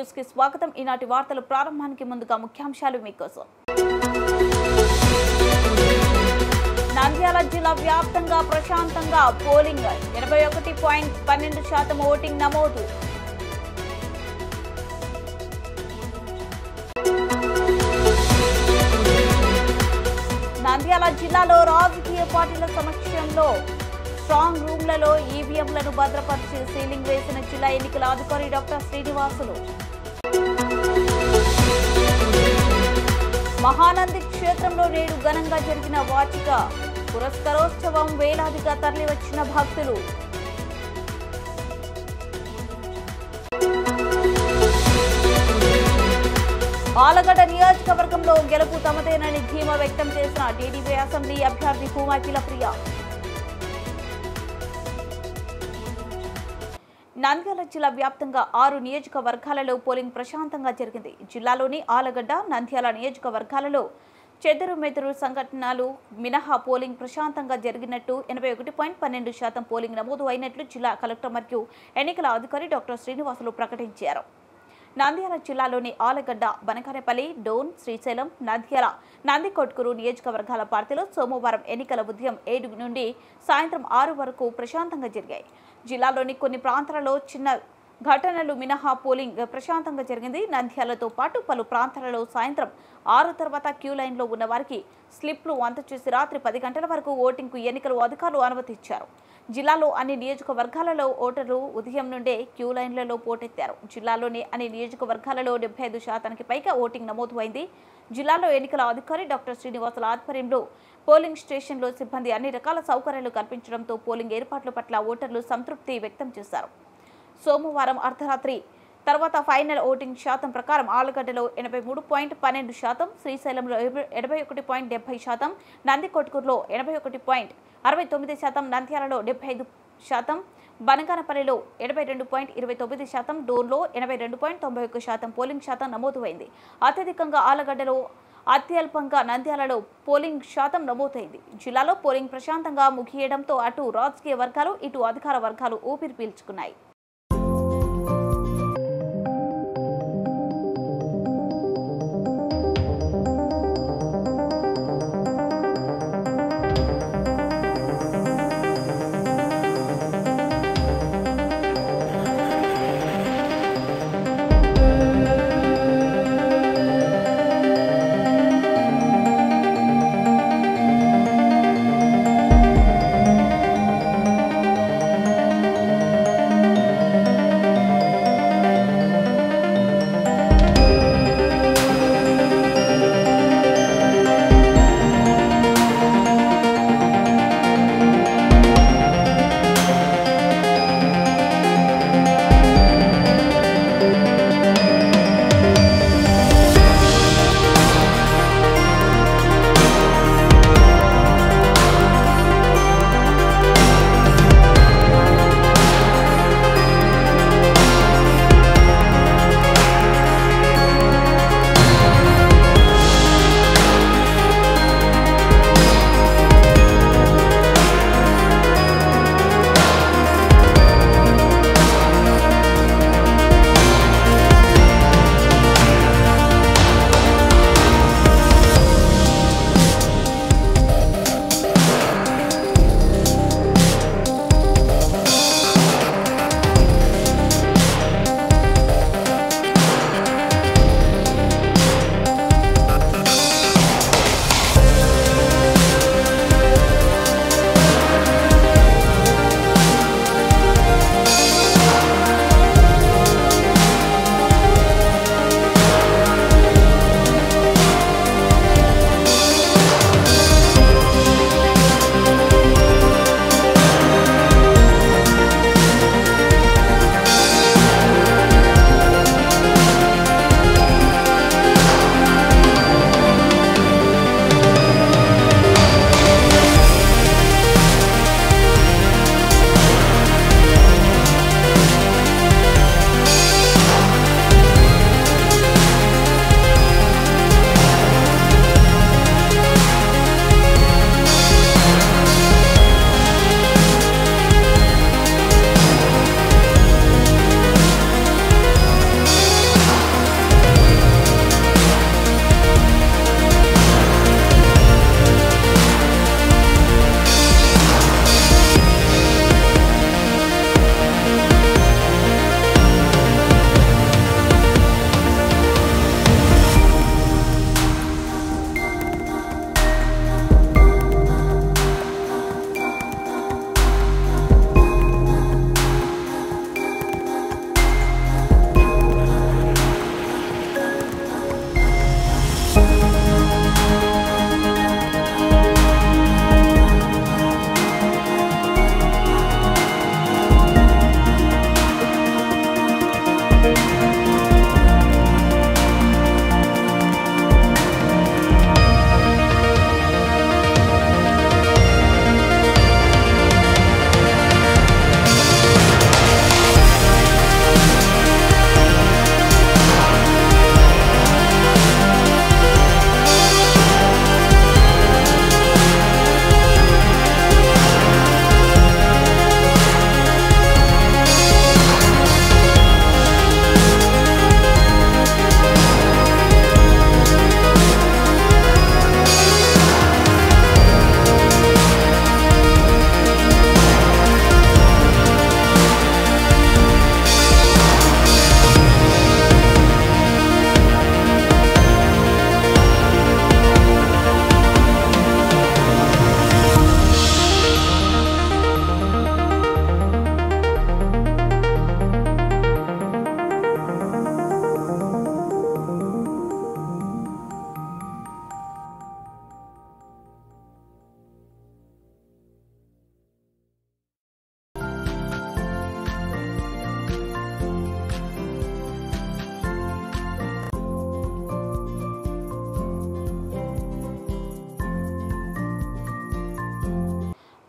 News కి స్వాగతం. ఈనాటి వార్తల ప్రారంభానికి ముందుగా ముఖ్యాంశాలు మీకోసం. నంద్యాల జిల్లా వ్యాప్తంగా ప్రశాంతంగా పోలింగ్ 81.12% ఓటింగ్ నమోదు. నంద్యాల జిల్లాలో రాజకీయ పార్టీల సమక్షంలో స్ట్రాంగ్ రూమ్లలో ఈవీఎంలను భద్రపరిచి సీలింగ్ వేసిన జిల్లా ఎన్నికల అధికారి డాక్టర్ శ్రీనివాసులు. మహానంది క్షేత్రంలో నేడు ఘనంగా జరిగిన వార్షిక పురస్కారోత్సవం, వేలాదిగా తరలివచ్చిన భక్తులు. ఆలగడ్డ నియోజకవర్గంలో గెలుపు తమదేనని ధీమా వ్యక్తం చేసిన టీడీపీ అసెంబ్లీ అభ్యర్థి భూమా కిలప్రియ. నంద్యాల జిల్లా వ్యాప్తంగా 6 నియోజకవర్గాలలో పోలింగ్ ప్రశాంతంగా జరిగింది. జిల్లాలోని ఆలగడ్డ, నంద్యాల నియోజకవర్గాలలో చెదురుమెదురు సంఘటనలు మినహా పోలింగ్ ప్రశాంతంగా జరిగినట్టు 81.12% పోలింగ్ నమోదు అయినట్లు జిల్లా కలెక్టర్ మరియు ఎన్నికల అధికారి డాక్టర్ శ్రీనివాసులు ప్రకటించారు. నంద్యాల జిల్లాలోని ఆలగడ్డ, బనకానేపల్లి, డోన్, శ్రీశైలం, నంద్యాల, నందికొట్కూరు నియోజకవర్గాల పార్టీలో సోమవారం ఎన్నికల ఉదయం 7 నుండి సాయంత్రం 6 వరకు ప్రశాంతంగా జరిగాయి. జిల్లాలోని కొన్ని ప్రాంతాలలో చిన్న ఘటనలు మినహా పోలింగ్ ప్రశాంతంగా జరిగింది. నంద్యాలతో పాటు పలు ప్రాంతాలలో సాయంత్రం 6 తర్వాత క్యూ లైన్లో ఉన్న వారికి స్లిప్లు అందజేసి రాత్రి 10 గంటల వరకు ఓటింగ్కు ఎన్నికల అధికారులు అనుమతిచ్చారు. జిల్లాలో అన్ని నియోజకవర్గాలలో ఓటర్లు ఉదయం నుండే క్యూ లైన్లలో పోటెత్తారు. జిల్లాలోని అన్ని నియోజకవర్గాలలో 75% పైగా ఓటింగ్ నమోదు అయింది. జిల్లాలో ఎన్నికల అధికారి డాక్టర్ శ్రీనివాసుల ఆధ్వర్యంలో పోలింగ్ స్టేషన్లో సిబ్బంది అన్ని రకాల సౌకర్యాలు కల్పించడంతో పోలింగ్ ఏర్పాట్ల పట్ల ఓటర్లు సంతృప్తి వ్యక్తం చేశారు. సోమవారం అర్ధరాత్రి తర్వాత ఫైనల్ ఓటింగ్ శాతం ప్రకారం ఆలగడ్డలో 83.12%, శ్రీశైలంలో 81.70%, నందికొట్కూరులో 81.69%, నంద్యాలలో 75%, బనగానపల్లిలో 82.29%, డోన్లో 82.91% పోలింగ్ శాతం నమోదైంది. అత్యధికంగా ఆలగడ్డలో, అత్యల్పంగా నంద్యాలలో పోలింగ్ శాతం నమోదైంది. జిల్లాలో పోలింగ్ ప్రశాంతంగా ముగియడంతో అటు రాజకీయ వర్గాలు, ఇటు అధికార వర్గాలు ఊపిరి పీల్చుకున్నాయి.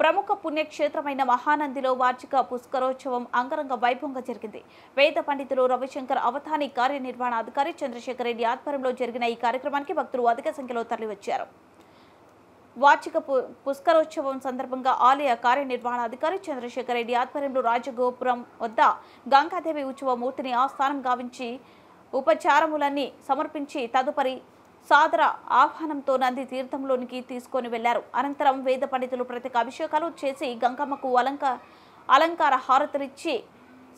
ప్రముఖ పుణ్యక్షేత్రమైన మహానందిలో వార్షిక పుష్కరోత్సవం అంగరంగ వైభవంగా జరిగింది. వేద పండితులు రవిశంకర్ అవధాని కార్యనిర్వహణాధికారి చంద్రశేఖర్ రెడ్డి ఆధ్వర్యంలో జరిగిన ఈ కార్యక్రమానికి భక్తులు అధిక సంఖ్యలో తరలివచ్చారు. వార్షిక పుష్కరోత్సవం సందర్భంగా ఆలయ కార్యనిర్వహణాధికారి చంద్రశేఖర్ రెడ్డి ఆధ్వర్యంలో రాజగోపురం వద్ద గంగాదేవి ఉత్సవ మూర్తిని ఆస్థానం గావించి ఉపచారములన్నీ సమర్పించి తదుపరి సాదర ఆహ్వానంతో నంది తీర్థంలోనికి తీసుకొని వెళ్లారు. అనంతరం వేద పండితులు ప్రత్యేక అభిషేకాలు చేసి గంగమ్మకు అలంకార హారతులిచ్చి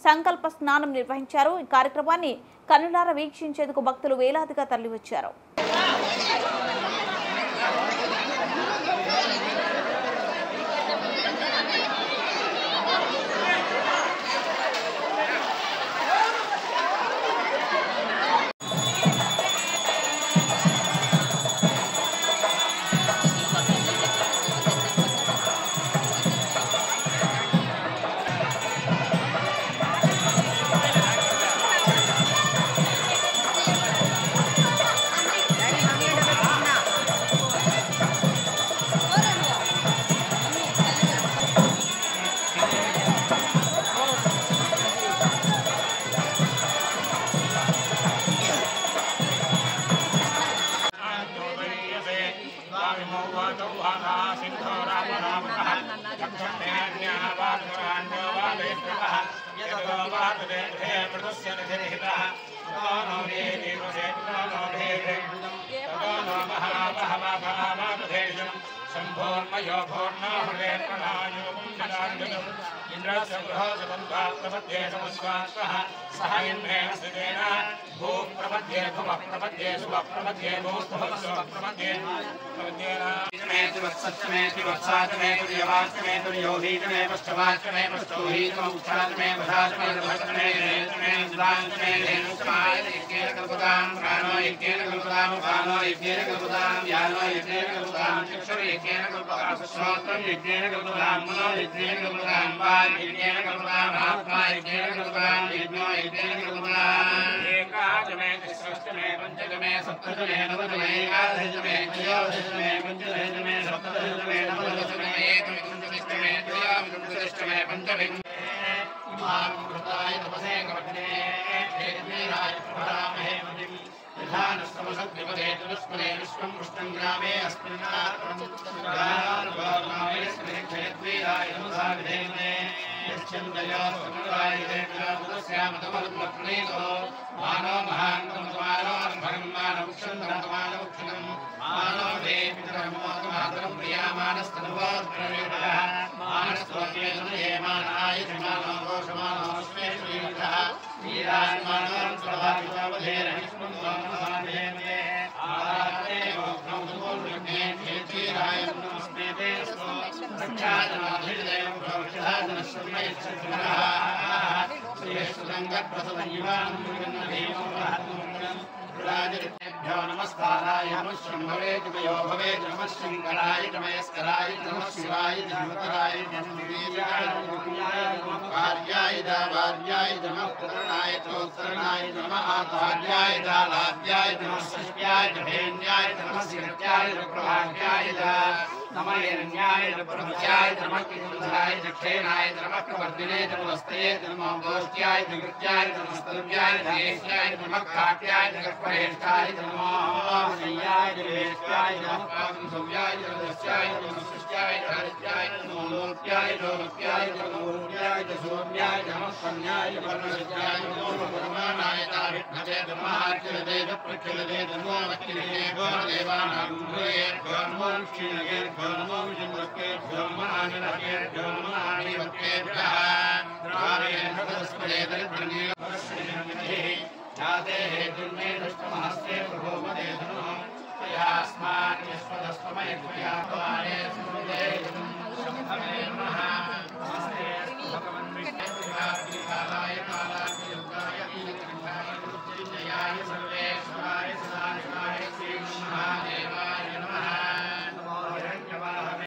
సంకల్ప స్నానం నిర్వహించారు. ఈ కార్యక్రమాన్ని కన్నులారా వీక్షించేందుకు భక్తులు వేలాదిగా తరలివచ్చారు. नमस्काराय नमः शंभवे जयो भवे नमः शंकराय नमस्काराय नमः शिवाय नमस्काराय नमः कार्याय दावार्याय नमः करणाय तोत्रणाय नमः आचार्याय दालाद्याय नमः सृष्ट्याय भेन्याय नमः सिरत्याय प्रभाव्याय नमः यज्ञाय प्रभुत्याय नमः किंधराय दक्षिणाय नमः प्रवर्धिने नमस्ते नमः गोष्ट्याय नृत्याय नमः स्तुत्याय देश्याय नमः काट्याय नमः नमो नय्याय देश्याय नमः सव्याय नमस्याय नमः सृष्ट्याय हरित्याय नमो लोक्याय लोक्याय नमो लोक्याय सोम्याय नमः संज्ञाय परमसत्याय नमो परमानाय ताविद्भवे नमः आचरते प्रचलते नमो वक्तिने देवानां भूये नमो क्षीणये नमो विजन्मके नमो आनन्दके नमो आनिवके द्वारे नमस्ते दरिद्रने जाते हे दुर्मे दृष्टमहस्ते प्रभो मदे धनो तयास्मान् यस्वदस्मय कृपया भवाने सुन्दे शम्भवे नमः नमस्ते भगवन् विष्णुवाय कालाय योगाय नीलकण्ठाय मृत्युञ्जयाय सर्वेश्वराय सदाशिवाय श्री महादेवाय नमः नमो हिरण्यवाहवे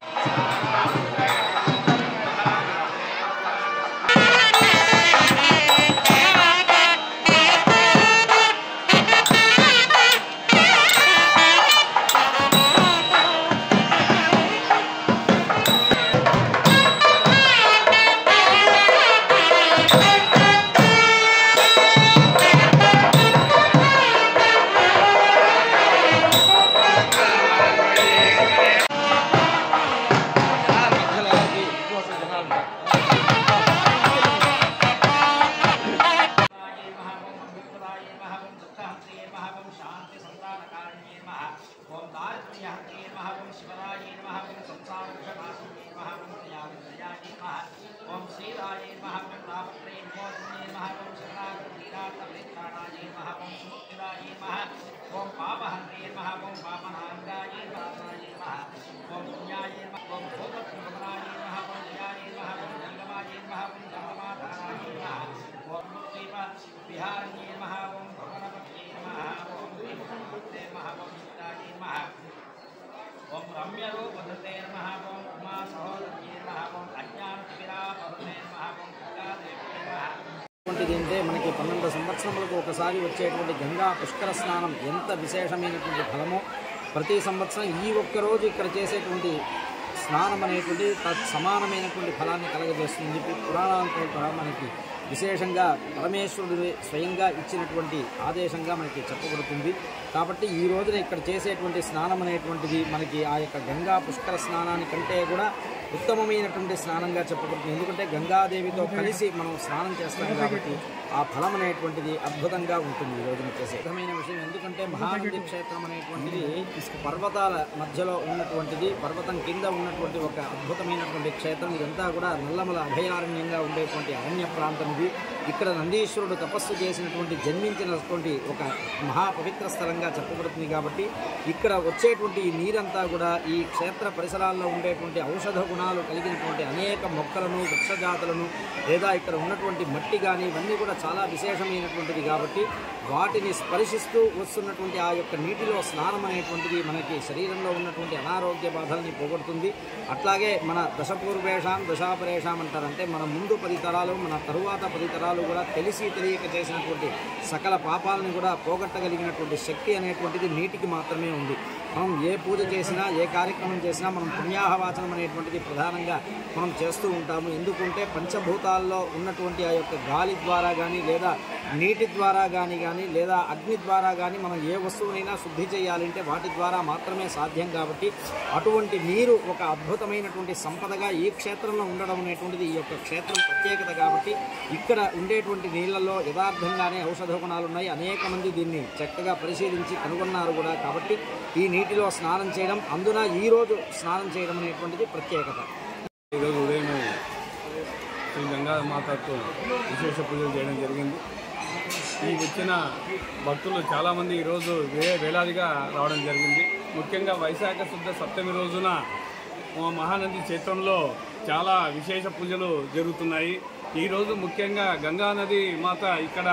ओम रम्य रूप पद्धते नमः ओम उमा सहोदरी नमः ओम अज्ञान तिमिरा पद्धते नमः ओम गंगा देवी नमः ఏంటంటే మనకి 12 సంవత్సరములకు ఒకసారి వచ్చేటువంటి గంగా పుష్కర స్నానం ఎంత విశేషమైనటువంటి ఫలమో ప్రతి సంవత్సరం ఈ ఒక్క రోజు ఇక్కడ చేసేటువంటి స్నానం అనేటువంటి సమానమైనటువంటి ఫలాన్ని కలగజేస్తుంది చెప్పి పురాణాలతో కూడా మనకి విశేషంగా పరమేశ్వరుడు స్వయంగా ఇచ్చినటువంటి ఆదేశంగా మనకి చెప్పబడుతుంది. కాబట్టి ఈ రోజున ఇక్కడ చేసేటువంటి స్నానం అనేటువంటిది మనకి ఆ యొక్క గంగా పుష్కర స్నానానికంటే కూడా ఉత్తమమైనటువంటి స్నానంగా చెప్పబడుతుంది. ఎందుకంటే గంగాదేవితో కలిసి మనం స్నానం చేస్తాం కాబట్టి ఆ ఫలం అనేటువంటిది అద్భుతంగా ఉంటుంది ఈ రోజున చేసే అద్భుతమైన విషయం. ఎందుకంటే మహానంది క్షేత్రం అనేటువంటిది పర్వతాల మధ్యలో ఉన్నటువంటిది, పర్వతం కింద ఉన్నటువంటి ఒక అద్భుతమైనటువంటి క్షేత్రం. ఇదంతా కూడా నల్లమల అభయారణ్యంగా ఉండేటువంటి అరణ్య ప్రాంతం ఇది. ఇక్కడ నందీశ్వరుడు తపస్సు చేసినటువంటి జన్మించినటువంటి ఒక మహాపవిత్ర స్థలంగా చెప్పబడుతుంది. కాబట్టి ఇక్కడ వచ్చేటువంటి ఈ నీరంతా కూడా ఈ క్షేత్ర పరిసరాల్లో ఉండేటువంటి ఔషధ గుణాలు కలిగినటువంటి అనేక మొక్కలను, వృక్షజాతులను, లేదా ఇక్కడ ఉన్నటువంటి మట్టి కానీ ఇవన్నీ కూడా చాలా విశేషమైనటువంటిది. కాబట్టి వాటిని స్పర్శిస్తూ వస్తున్నటువంటి ఆ యొక్క నీటిలో స్నానం అనేటువంటిది మనకి శరీరంలో ఉన్నటువంటి అనారోగ్య బాధల్ని పోగొడుతుంది. అట్లాగే మన దశపూర్వేషాం దశాపరేషాం అంటారంటే మన ముందు 10 తరాలు, మన తరువాత 10 తరాలు కూడా తెలిసి తెలియక చేసినటువంటి సకల పాపాలను కూడా పోగొట్టగలిగినటువంటి శక్తి అనేటువంటిది నీటికి మాత్రమే ఉంది. మనం ఏ పూజ చేసినా, ఏ కార్యక్రమం చేసినా మనం పుణ్యాహవాచనం అనేటువంటిది ప్రధానంగా మనం చేస్తూ ఉంటాము. ఎందుకంటే పంచభూతాల్లో ఉన్నటువంటి ఆ యొక్క గాలి ద్వారా కానీ, లేదా నీటి ద్వారా కానీ లేదా అగ్ని ద్వారా కానీ మనం ఏ వస్తువునైనా శుద్ధి చేయాలంటే వాటి ద్వారా మాత్రమే సాధ్యం. కాబట్టి అటువంటి నీరు ఒక అద్భుతమైనటువంటి సంపదగా ఈ క్షేత్రంలో ఉండడం అనేటువంటిది ఈ యొక్క క్షేత్రం ప్రత్యేకత. కాబట్టి ఇక్కడ ఉండేటువంటి నీళ్లలో యథార్థంగానే ఔషధ గుణాలు ఉన్నాయి. అనేక మంది దీన్ని చక్కగా పరిశీలించి కనుగొన్నారు కూడా. కాబట్టి ఈ నీటిలో స్నానం చేయడం, అందున ఈరోజు స్నానం చేయడం అనేటువంటిది ప్రత్యేకత. ఈరోజు ఉదయం శ్రీ గంగా మాతతో విశేష పూజలు చేయడం జరిగింది. ఈ వచ్చిన భక్తులు చాలామంది ఈరోజు వేలాదిగా రావడం జరిగింది. ముఖ్యంగా వైశాఖ శుద్ధ సప్తమి రోజున మహానంది క్షేత్రంలో చాలా విశేష పూజలు జరుగుతున్నాయి. ఈరోజు ముఖ్యంగా గంగా నది మాత ఇక్కడ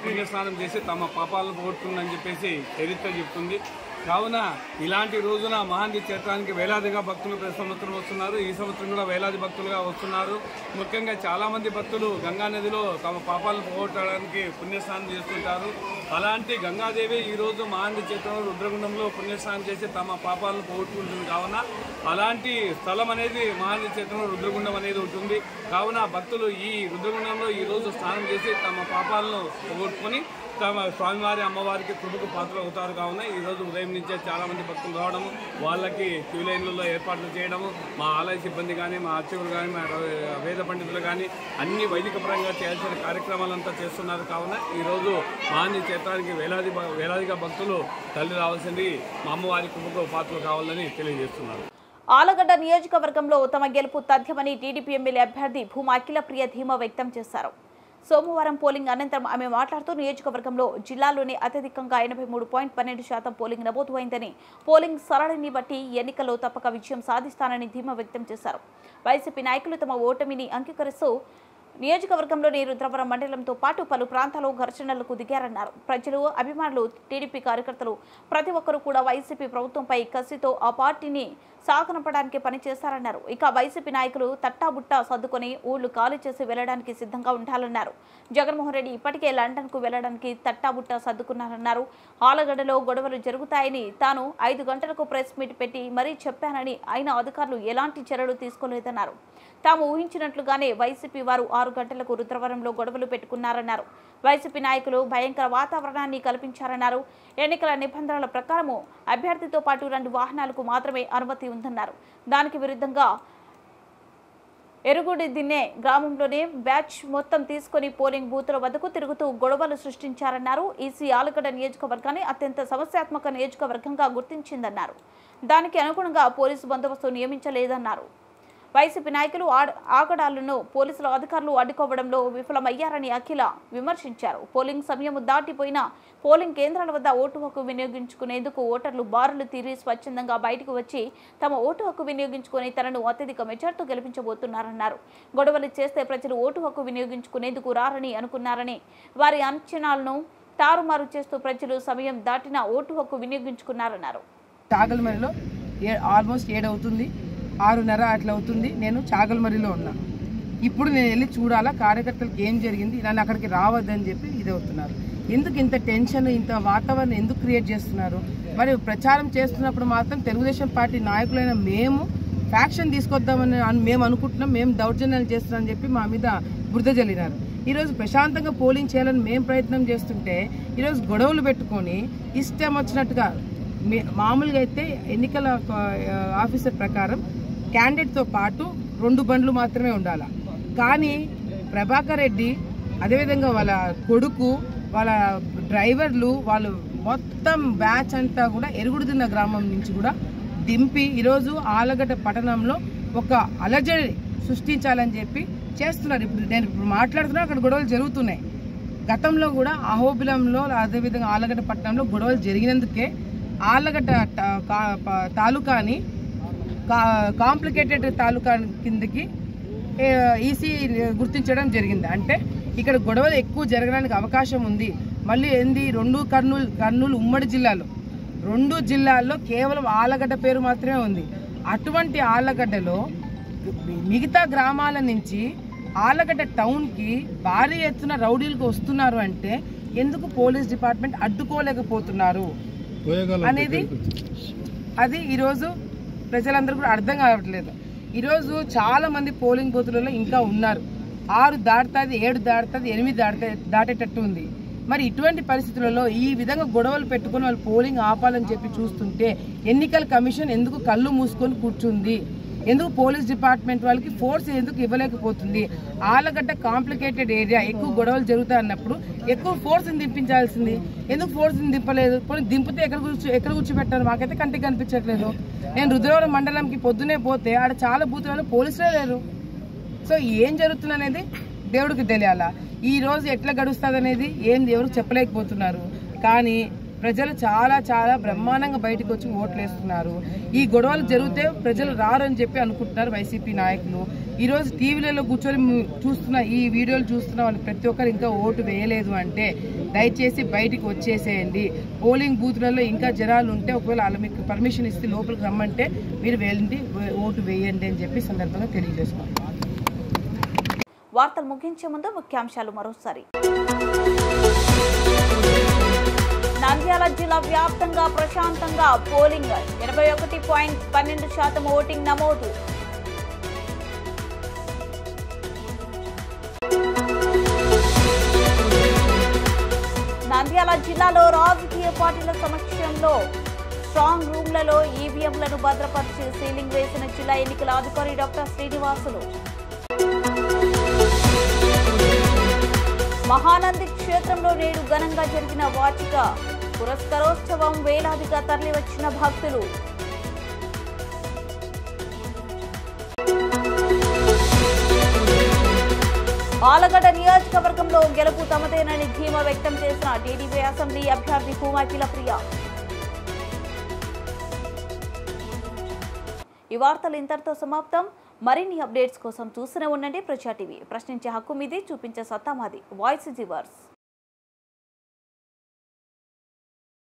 పుణ్యస్నానం చేసి తమ పాపాలను పోగొట్టుకుందని చెప్పేసి చరిత్ర చెప్తుంది. కావున ఇలాంటి రోజున మహానంది క్షేత్రానికి వేలాదిగా భక్తులు ప్రతి సంవత్సరం వస్తున్నారు. ఈ సంవత్సరం కూడా వేలాది భక్తులుగా వస్తున్నారు. ముఖ్యంగా చాలామంది భక్తులు గంగా నదిలో తమ పాపాలను పోగొట్టడానికి పుణ్యస్నానం చేస్తుంటారు. అలాంటి గంగాదేవి ఈరోజు మహానంది క్షేత్రంలో రుద్రగుండంలో పుణ్యస్నానం చేసి తమ పాపాలను పోగొట్టుకుంటుంది. కావున అలాంటి స్థలం అనేది మహానంది క్షేత్రంలో రుద్రగుండం అనేది ఉంటుంది. కావున భక్తులు ఈ రుద్రగుండంలో ఈరోజు స్నానం చేసి తమ పాపాలను పోగొట్టుకొని తమ స్వామివారి అమ్మవారికి కృపకు పాత్రలు అవుతారు. కావున ఈరోజు ఉదయం నుంచే చాలామంది భక్తులు రావడము, వాళ్ళకి క్యూ లైన్లలో ఏర్పాట్లు చేయడము, మా ఆలయ సిబ్బంది కానీ, మా అర్చకులు కానీ, మా వేద పండితులు కానీ అన్ని వైదిక పరంగా చేయాల్సిన కార్యక్రమాలంతా చేస్తున్నారు. కావున ఈరోజు మహానంది క్షేత్రానికి వేలాదిగా భక్తులు తల్లి రావాల్సింది మా అమ్మవారి కృపకు పాత్రలు కావాలని తెలియజేస్తున్నారు. ఆలగడ్డ నియోజకవర్గంలో తమ గెలుపు తథ్యమని టీడీపీ ఎమ్మెల్యే అభ్యర్థి భూమా అఖిలప్రియ ధీమా వ్యక్తం చేశారు. సోమవారం పోలింగ్ అనంతరం ఆమె మాట్లాడుతూ నియోజకవర్గంలో జిల్లాలోనే అత్యధికంగా 83.12% పోలింగ్ నమోదైందని, పోలింగ్ సరళిని బట్టి ఎన్నికల్లో తప్పక విజయం సాధిస్తానని ధీమా వ్యక్తం చేశారు. వైసీపీ నాయకులు తమ ఓటమిని అంగీకరిస్తూ నియోజకవర్గంలోని రుద్రవరం మండలంతో పాటు పలు ప్రాంతాల్లో ఘర్షణలకు దిగారన్నారు. ప్రజలు, అభిమానులు, టీడీపీ కార్యకర్తలు ప్రతి ఒక్కరూ కూడా వైసీపీ ప్రభుత్వంపై కసితో ఆ పార్టీని సాగనంపడానికి పనిచేస్తారన్నారు. ఇక వైసీపీ నాయకులు తట్టాబుట్టా సర్దుకొని ఊళ్లు ఖాళీ చేసి వెళ్లడానికి సిద్ధంగా ఉండాలన్నారు. జగన్మోహన్ రెడ్డి ఇప్పటికే లండన్కు వెళ్లడానికి తట్టాబుట్టా సర్దుకున్నారన్నారు. ఆలగడ్డలో గొడవలు జరుగుతాయని తాను 5 గంటలకు ప్రెస్ మీట్ పెట్టి మరీ చెప్పానని, అయినా అధికారులు ఎలాంటి చర్యలు తీసుకోలేదన్నారు. తాము ఊహించినట్లుగానే వైసీపీ వారు 6 గంటలకు రుద్రవరంలో గొడవలు పెట్టుకున్నారన్నారు. వైసీపీ నాయకులు భయంకర వాతావరణాన్ని కల్పించారన్నారు. ఎన్నికల నిబంధనల ప్రకారం అభ్యర్థితో పాటు 2 వాహనాలకు మాత్రమే అనుమతి ఉందన్నారు. దానికి విరుద్ధంగా ఎరుగుడి దిన్నే గ్రామంలోనే బ్యాచ్ మొత్తం తీసుకుని పోలింగ్ బూతుల వద్దకు తిరుగుతూ గొడవలు సృష్టించారన్నారు. ఈసీ ఆలగడ్డ నియోజకవర్గాన్ని అత్యంత సమస్యాత్మక నియోజకవర్గంగా గుర్తించిందన్నారు. దానికి అనుగుణంగా పోలీసు బందోబస్తు నియమించలేదన్నారు. వైసీపీ నాయకులు ఆగడాలను పోలీసులు అధికారులు అడ్డుకోవడంలో విఫలమయ్యారని అఖిల విమర్శించారు. పోలింగ్ సమయం దాటిపోయిన పోలింగ్ కేంద్రాల వద్ద ఓటు హక్కు వినియోగించుకునేందుకు ఓటర్లు బారులు తీరి స్వచ్ఛందంగా బయటకు వచ్చి తమ ఓటు హక్కు వినియోగించుకుని తనను అత్యధిక మెజార్టీతో గెలిపించబోతున్నారన్నారు. గొడవలు చేస్తే ప్రజలు ఓటు హక్కు వినియోగించుకునేందుకు రారని అనుకున్నారని, వారి అంచనాలను తారుమారు చేస్తూ ప్రజలు సమయం దాటిన ఓటు హక్కు వినియోగించుకున్నారన్నారు. చాగల్మరిలో ఆల్మోస్ట్ 7 అవుతుంది, 6:30 అట్లా అవుతుంది. నేను చాగల్మరిలో ఉన్నా. ఇప్పుడు నేను వెళ్ళి చూడాలా కార్యకర్తలకు ఏం జరిగింది, నన్ను అక్కడికి రావద్దని చెప్పి ఇది అవుతున్నారు. ఎందుకు ఇంత టెన్షన్, ఇంత వాతావరణం ఎందుకు క్రియేట్ చేస్తున్నారు? మరి ప్రచారం చేస్తున్నప్పుడు మాత్రం తెలుగుదేశం పార్టీ నాయకులైన మేము ఫ్యాక్షన్ తీసుకొద్దామని మేము అనుకుంటున్నాం, మేము దౌర్జన్యాలు చేస్తున్నామని చెప్పి మా మీద బురద జల్లినారు. ఈరోజు ప్రశాంతంగా పోలింగ్ చేయాలని మేము ప్రయత్నం చేస్తుంటే ఈరోజు గొడవలు పెట్టుకొని ఇష్టం వచ్చినట్టుగా, మామూలుగా అయితే ఎన్నికల ఆఫీసర్ ప్రకారం క్యాండిడేట్తో పాటు 2 బండ్లు మాత్రమే ఉండాలి. కానీ ప్రభాకర్ రెడ్డి అదేవిధంగా వాళ్ళ కొడుకు, వాళ్ళ డ్రైవర్లు, వాళ్ళు మొత్తం బ్యాచ్ అంతా కూడా ఎరుగుడుదిన్న గ్రామం నుంచి కూడా దింపి ఈరోజు ఆలగడ్డ పట్టణంలో ఒక అలజడి సృష్టించాలని చెప్పి చేస్తున్నారు. నేను మాట్లాడుతున్నా, అక్కడ గొడవలు జరుగుతున్నాయి. గతంలో కూడా అహోబిలంలో అదేవిధంగా ఆలగడ్డ పట్టణంలో గొడవలు జరిగినందుకే ఆలగడ్డ తాలూకాని కాంప్లికేటెడ్ తాలూకా కిందకి ఈసీ గుర్తించడం జరిగింది. అంటే ఇక్కడ గొడవలు ఎక్కువ జరగడానికి అవకాశం ఉంది. మళ్ళీ ఏంది, కర్నూలు ఉమ్మడి జిల్లాలో 2 జిల్లాల్లో కేవలం ఆలగడ్డ పేరు మాత్రమే ఉంది. అటువంటి ఆలగడ్డలో మిగతా గ్రామాల నుంచి ఆలగడ్డ టౌన్కి భారీ ఎత్తున రౌడీలకు వస్తున్నారు అంటే ఎందుకు పోలీస్ డిపార్ట్మెంట్ అడ్డుకోలేకపోతున్నారు అనేది అది ఈరోజు ప్రజలందరూ కూడా అర్థం కావట్లేదు. ఈరోజు చాలా మంది పోలింగ్ బూతులలో ఇంకా ఉన్నారు. 6 దాటుతుంది, 7 దాటుతుంది, 8 దాటేటట్టు ఉంది. మరి ఇటువంటి పరిస్థితులలో ఈ విధంగా గొడవలు పెట్టుకుని వాళ్ళు పోలింగ్ ఆపాలని చెప్పి చూస్తుంటే ఎన్నికల కమిషన్ ఎందుకు కళ్ళు మూసుకొని కూర్చుంది? ఎందుకు పోలీస్ డిపార్ట్మెంట్ వాళ్ళకి ఫోర్స్ ఎందుకు ఇవ్వలేకపోతుంది? ఆలగడ్డ కాంప్లికేటెడ్ ఏరియా, ఎక్కువ గొడవలు జరుగుతాయి అన్నప్పుడు ఎక్కువ ఫోర్స్ని దింపించాల్సింది. ఎందుకు ఫోర్స్ని దింపలేదు? పోనీ దింపితే ఎక్కడ కూర్చోబెట్టారు? మాకైతే కంటికి కనిపించట్లేదు. నేను రుద్రవరం మండలంకి పొద్దునే పోతే ఆడ చాలా బూతులలో పోలీసులే లేరు. సో ఏం జరుగుతుంది అనేది దేవుడికి తెలియాలా. ఈ రోజు ఎట్లా గడుస్తుంది అనేది ఎవరు చెప్పలేకపోతున్నారు. కానీ ప్రజలు చాలా చాలా బ్రహ్మాండంగా బయటకు వచ్చి ఓట్లు వేస్తున్నారు. ఈ గొడవలు జరిగితే ప్రజలు రారు అని చెప్పి అనుకుంటున్నారు వైసీపీ నాయకులు. ఈరోజు టీవీలలో కూర్చొని చూస్తున్న ఈ వీడియోలు చూస్తున్న వాళ్ళు ప్రతి ఒక్కరు ఇంకా ఓటు వేయలేదు అంటే దయచేసి బయటికి వచ్చేసేయండి. పోలింగ్ బూత్లలో ఇంకా జనాలు ఉంటే ఒకవేళ వాళ్ళు మీకు పర్మిషన్ ఇస్తే లోపలికి రమ్మంటే మీరు వెళ్ళండి, ఓటు వేయండి అని చెప్పి సందర్భంగా తెలియజేసుకుంటాం. వార్తలు ముగించే ముందు ముఖ్యాంశాలు మరోసారి. నంద్యాల జిల్లా వ్యాప్తంగా ప్రశాంతంగా పోలింగ్, 81.12% ఓటింగ్ నమోదు. నంద్యాల జిల్లాలో రాజకీయ పార్టీల సమక్షంలో స్ట్రాంగ్ రూమ్లలో ఈవీఎంలను భద్రపరిచి సీలింగ్ వేసిన జిల్లా ఎన్నికల అధికారి డాక్టర్ శ్రీనివాసులు. మహానంది క్షేత్రంలో నేడు ఘనంగా జరిగిన వార్షిక పురస్కారోత్సవం, వేలాదిగా తరలివచ్చిన భక్తులు. ఆలగడ్డ నియోజకవర్గంలో గెలుపు తమదేనని ధీమా వ్యక్తం చేసిన టీడీపీ అసెంబ్లీ అభ్యర్థి కూమా కిలప్రియ. ఈ వార్తలు ఇంతటితో సమాప్తం. మరిన్ని అప్డేట్స్ కోసం చూస్తూనే ఉండండి ప్రజా టీవీ. ప్రశ్నించే హక్కు మీది, చూపించే సత్తా మాది. Voice is yours.